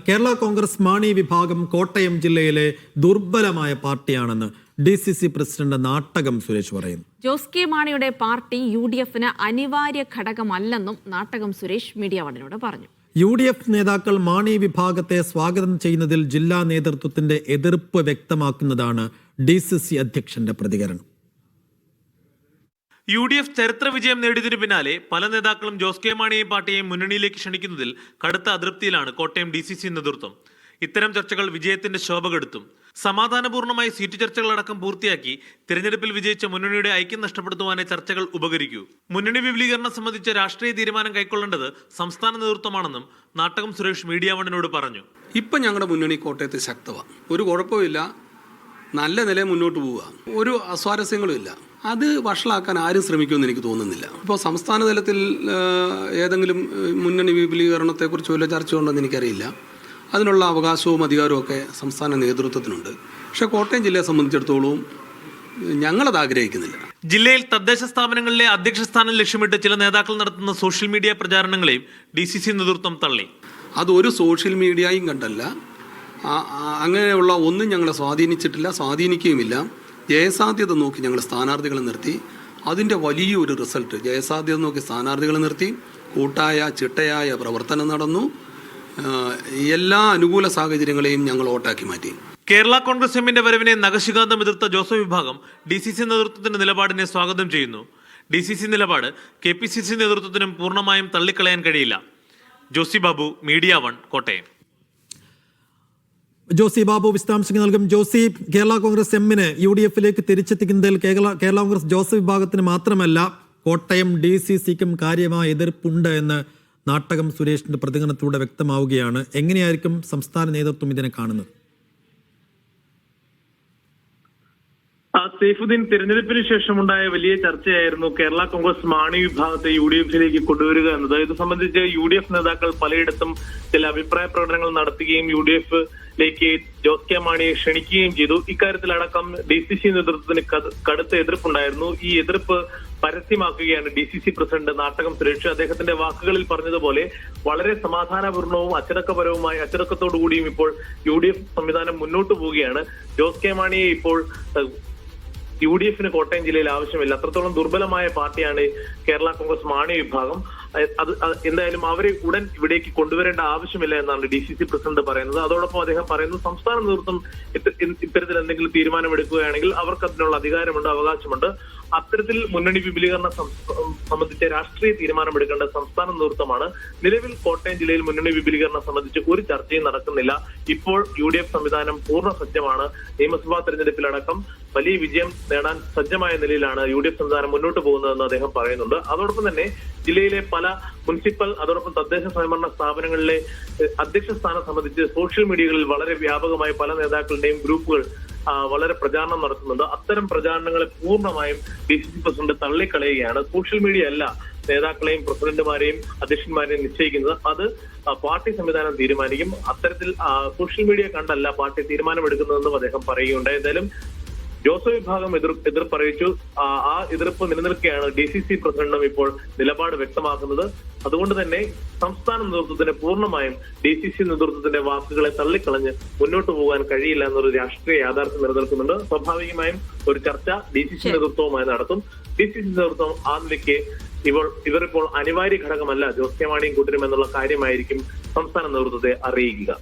കേരള കോൺഗ്രസ് മാണി വിഭാഗം കോട്ടയം ജില്ലയിലെ ദുർബലമായ പാർട്ടിയാണെന്ന് DCC പ്രസിഡന്റ് നാട്ടകം സുരേഷ് പറയുന്നു. ജോസ് കെ മാണിയുടെ പാർട്ടി UDFന് അനിവാര്യ ഘടകമല്ലെന്നും നാട്ടകം സുരേഷ് മീഡിയ വണ്ണിനോട് പറഞ്ഞു. UDF നേതാക്കൾ മാണി വിഭാഗത്തെ സ്വാഗതം ചെയ്യുന്നതിൽ ജില്ലാ നേതൃത്വത്തിന്റെ എതിർപ്പ് വ്യക്തമാക്കുന്നതാണ് DCC അധ്യക്ഷന്റെ പ്രതികരണം. UDF ചരിത്ര വിജയം നേടിയതിനു പിന്നാലെ പല നേതാക്കളും ജോസ് കെ മാണിയെയും പാർട്ടിയെയും മുന്നണിയിലേക്ക് ക്ഷണിക്കുന്നതിൽ കടുത്ത അതൃപ്തിയിലാണ് കോട്ടയം DCC നേതൃത്വം. ഇത്തരം ചർച്ചകൾ വിജയത്തിന്റെ ശോഭ കെടുത്തും. സമാധാനപൂർണ്ണമായി സീറ്റ് ചർച്ചകളടക്കം പൂർത്തിയാക്കി തിരഞ്ഞെടുപ്പിൽ വിജയിച്ച മുന്നണിയുടെ ഐക്യം നഷ്ടപ്പെടുത്തുവാനേ ചർച്ചകൾ ഉപകരിക്കൂ. മുന്നണി വിപുലീകരണം സംബന്ധിച്ച രാഷ്ട്രീയ തീരുമാനം കൈക്കൊള്ളേണ്ടത് സംസ്ഥാന നേതൃത്വമാണെന്നും നാട്ടകം സുരേഷ് മീഡിയ വണ്ണിനോട് പറഞ്ഞു. ഇപ്പം ഞങ്ങളുടെ മുന്നണി കോട്ടയത്ത് ശക്തമാണ്. ഒരു കുഴപ്പമില്ല, നല്ല നിലയിൽ മുന്നോട്ട് പോവുക, ഒരു അസ്വാരസ്യങ്ങളും ഇല്ല. അത് വഷളാക്കാൻ ആരും ശ്രമിക്കുമെന്ന് എനിക്ക് തോന്നുന്നില്ല. ഇപ്പോൾ സംസ്ഥാന തലത്തിൽ ഏതെങ്കിലും മുന്നണി വിപുലീകരണത്തെക്കുറിച്ച് വല്ല ചർച്ച ഉണ്ടെന്ന് എനിക്കറിയില്ല. അതിനുള്ള അവകാശവും അധികാരവും ഒക്കെ സംസ്ഥാന നേതൃത്വത്തിനുണ്ട്. പക്ഷേ കോട്ടയം ജില്ലയെ സംബന്ധിച്ചിടത്തോളം ഞങ്ങളത് ആഗ്രഹിക്കുന്നില്ല. ജില്ലയിൽ തദ്ദേശ സ്ഥാപനങ്ങളിലെ അധ്യക്ഷ സ്ഥാനം ലക്ഷ്യമിട്ട് ചില നേതാക്കൾ നടത്തുന്ന സോഷ്യൽ മീഡിയ പ്രചാരണങ്ങളെയും DCC നേതൃത്വം തള്ളി. അതൊരു സോഷ്യൽ മീഡിയയും കണ്ടല്ല, അങ്ങനെയുള്ള ഒന്നും ഞങ്ങളെ സ്വാധീനിച്ചിട്ടില്ല, സ്വാധീനിക്കുകയുമില്ല. ജയസാധ്യത നോക്കി ഞങ്ങൾ സ്ഥാനാർത്ഥികളെ നിർത്തി. അതിൻ്റെ വലിയൊരു റിസൾട്ട്, ജയസാധ്യത നോക്കി സ്ഥാനാർത്ഥികളെ നിർത്തി, കൂട്ടായ ചിട്ടയായ പ്രവർത്തനം നടന്നു. എല്ലാ അനുകൂല സാഹചര്യങ്ങളെയും ഞങ്ങൾ വോട്ടാക്കി മാറ്റി. കേരള കോൺഗ്രസ് എമ്മിന്റെ വരവിനെ നഖശികാന്തം എതിർത്ത ജോസഫ് വിഭാഗം DCC നേതൃത്വത്തിന്റെ നിലപാടിനെ സ്വാഗതം ചെയ്യുന്നു. DCC നിലപാട് KPCC നേതൃത്വത്തിനും പൂർണ്ണമായും തള്ളിക്കളയാൻ കഴിയില്ല. ജോസി ബാബു, മീഡിയ വൺ, കോട്ടയം. ജോസി ബാബു വിശദാംശങ്ങൾ നൽകും. ജോസി, കേരള കോൺഗ്രസ് എമ്മിന് UDFിലേക്ക് തിരിച്ചെത്തിക്കുന്നതിൽ കേരള കോൺഗ്രസ് ജോസഫ് വിഭാഗത്തിന് മാത്രമല്ല കോട്ടയം DCCക്കും കാര്യമായ എതിർപ്പുണ്ട് എന്ന് നാട്ടകം സുരേഷിന്റെ പ്രതികരണത്തിലൂടെ വ്യക്തമാവുകയാണ്. എങ്ങനെയായിരിക്കും സംസ്ഥാന നേതൃത്വം ഇതിനെ കാണുന്നത്? സൈഫുദ്ദീൻ, തിരഞ്ഞെടുപ്പിന് ശേഷമുണ്ടായ വലിയ ചർച്ചയായിരുന്നു കേരള കോൺഗ്രസ് മാണി വിഭാഗത്തെ UDFിലേക്ക് കൊണ്ടുവരിക എന്നത്. ഇത് സംബന്ധിച്ച് UDF നേതാക്കൾ പലയിടത്തും ചില അഭിപ്രായ പ്രകടനങ്ങൾ നടത്തുകയും UDFിലേക്ക് ജോസ് കെ മാണിയെ ക്ഷണിക്കുകയും ചെയ്തു. ഇക്കാര്യത്തിലടക്കം DCC നേതൃത്വത്തിന് കടുത്ത എതിർപ്പുണ്ടായിരുന്നു. ഈ എതിർപ്പ് പരസ്യമാക്കുകയാണ് DCC പ്രസിഡന്റ് നാട്ടകം സുരേഷ്. അദ്ദേഹത്തിന്റെ വാക്കുകളിൽ പറഞ്ഞതുപോലെ വളരെ സമാധാനപൂർണവും അച്ചടക്കത്തോടു കൂടിയും ഇപ്പോൾ UDF സംവിധാനം മുന്നോട്ട് പോവുകയാണ്. ജോസ് കെ മാണിയെ ഇപ്പോൾ UDFന് കോട്ടയം ജില്ലയിൽ ആവശ്യമില്ല. അത്രത്തോളം ദുർബലമായ പാർട്ടിയാണ് കേരള കോൺഗ്രസ് മാണി വിഭാഗം. എന്തായാലും അവരെ ഉടൻ ഇവിടേക്ക് കൊണ്ടുവരേണ്ട ആവശ്യമില്ല എന്നാണ് DCC പ്രസിഡന്റ് പറയുന്നത്. അതോടൊപ്പം അദ്ദേഹം പറയുന്നു, സംസ്ഥാന നേതൃത്വം ഇത്തരത്തിൽ എന്തെങ്കിലും തീരുമാനമെടുക്കുകയാണെങ്കിൽ അവർക്ക് അതിനുള്ള അധികാരമുണ്ട്, അവകാശമുണ്ട്. അത്തരത്തിൽ മുന്നണി വിപുലീകരണം സംബന്ധിച്ച രാഷ്ട്രീയ തീരുമാനമെടുക്കേണ്ട സംസ്ഥാന നേതൃത്വമാണ്. നിലവിൽ കോട്ടയം ജില്ലയിൽ മുന്നണി വിപുലീകരണം സംബന്ധിച്ച് ഒരു ചർച്ചയും നടക്കുന്നില്ല. ഇപ്പോൾ UDF സംവിധാനം പൂർണ്ണ സജ്ജമാണ്. നിയമസഭാ തെരഞ്ഞെടുപ്പിലടക്കം വലിയ വിജയം നേടാൻ സജ്ജമായ നിലയിലാണ് UDF സംവിധാനം മുന്നോട്ട് പോകുന്നതെന്ന് അദ്ദേഹം പറയുന്നുണ്ട്. അതോടൊപ്പം തന്നെ ജില്ലയിലെ പല മുനിസിപ്പൽ, അതോടൊപ്പം തദ്ദേശ സ്വയംഭരണ സ്ഥാപനങ്ങളിലെ അധ്യക്ഷ സ്ഥാനം സംബന്ധിച്ച് സോഷ്യൽ മീഡിയകളിൽ വളരെ വ്യാപകമായി പല നേതാക്കളുടെയും ഗ്രൂപ്പുകൾ വളരെ പ്രചാരണം നടത്തുന്നുണ്ട്. അത്തരം പ്രചാരണങ്ങളെ പൂർണ്ണമായും DCC പ്രസിഡന്റ് തള്ളിക്കളയുകയാണ്. സോഷ്യൽ മീഡിയ അല്ല നേതാക്കളെയും പ്രസിഡന്റുമാരെയും അധ്യക്ഷന്മാരെയും നിശ്ചയിക്കുന്നത്, അത് പാർട്ടി സംവിധാനം തീരുമാനിക്കും. അത്തരത്തിൽ സോഷ്യൽ മീഡിയ കണ്ടല്ല പാർട്ടി തീരുമാനമെടുക്കുന്നതെന്നും അദ്ദേഹം പറയുകയുണ്ടായി. എന്തായാലും ജോസഫ് വിഭാഗം എതിർപ്പറിയിച്ചു. ആ എതിർപ്പ് നിലനിൽക്കുകയാണ്. DCC പ്രസിഡന്റും ഇപ്പോൾ നിലപാട് വ്യക്തമാക്കുന്നത്. അതുകൊണ്ട് തന്നെ സംസ്ഥാന നേതൃത്വത്തിന് പൂർണ്ണമായും DCC നേതൃത്വത്തിന്റെ വാക്കുകളെ തള്ളിക്കളഞ്ഞ് മുന്നോട്ട് പോകാൻ കഴിയില്ല എന്നൊരു രാഷ്ട്രീയ യാഥാർത്ഥ്യം നിലനിൽക്കുന്നുണ്ട്. സ്വാഭാവികമായും ഒരു ചർച്ച DCC നേതൃത്വവുമായി നടത്തും. DCC നേതൃത്വം ആ നിലയ്ക്ക് ഇവരിപ്പോൾ അനിവാര്യ ഘടകമല്ല ജോസ് കെ മാണിയും കൂട്ടരും എന്നുള്ള കാര്യമായിരിക്കും സംസ്ഥാന നേതൃത്വത്തെ അറിയിക്കുക.